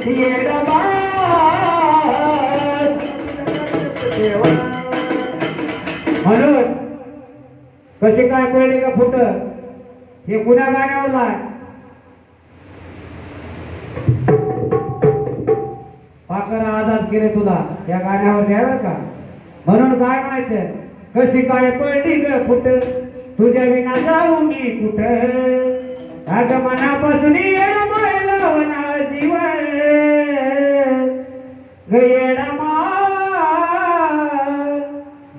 येडमा म्हणून कशी काय पडली का फुट हे कुणा गाण्यावरला पाकर आजाद केले तुला या गाण्यावर द्यावर का म्हणून काय म्हणायचं कशी काय पडली ग फुट तुझ्या विना जाऊ मी कुठ अग मनापासून येडा जीव ग येडा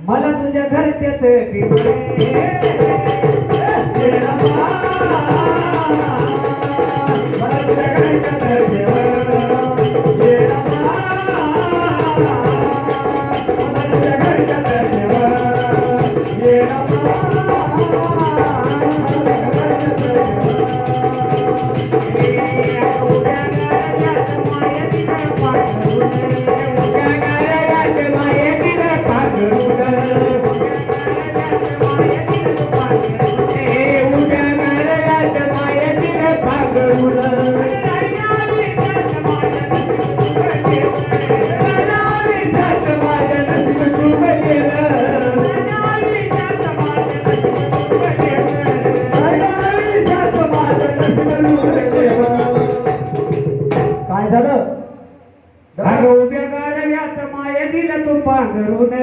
मला तुझ्या घरच्यात काय झालं अगं उभ्या गारव्यात माये दिलं तू पांघरून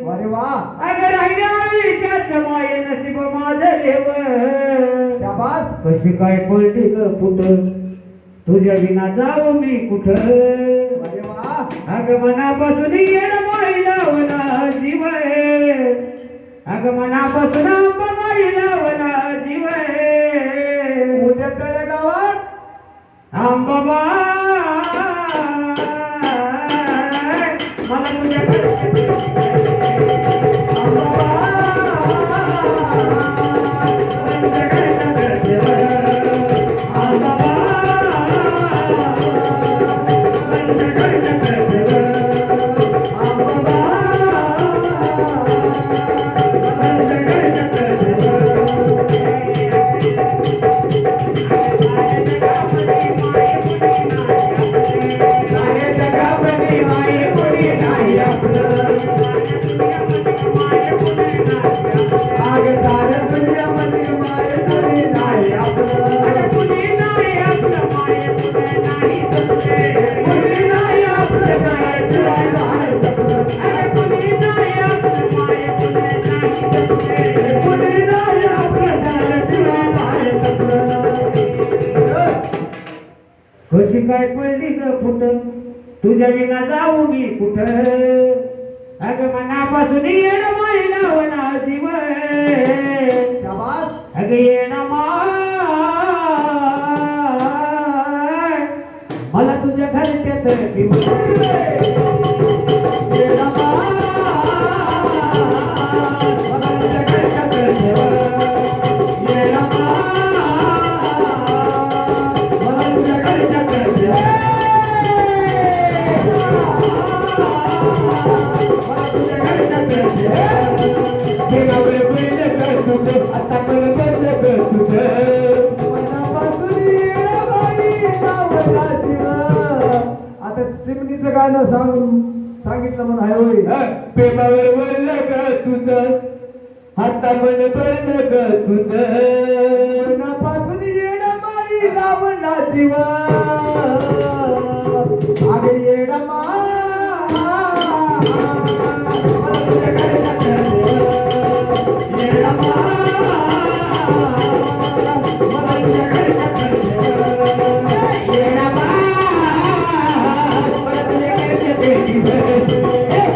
अरे वा अगं राहिल्याच्याच माये नशीब माझं देव शाबास कशी काय पडली ग फुट तुझ्या विना जाऊ मी कुठ अरे वा अगं मनापासून येड माई लावला जीव अगं मनापासून माई लावला जीव उद्या तळेगावात आंबाबा मला कशी काय पडली ग फुट तुझ्या विना जाऊ मी कुठ अगं मनापासून येण माई लावला जीव अगं येण मला तुझ्या घरच्यात आता चिमणीचं गाणं सांगितलं म्हणून आहे होय पेमावर वळलं ग तुझं हातावर बरलं ग तुझं मनापासून येणं माई लावला जीव अगे येणं Hey!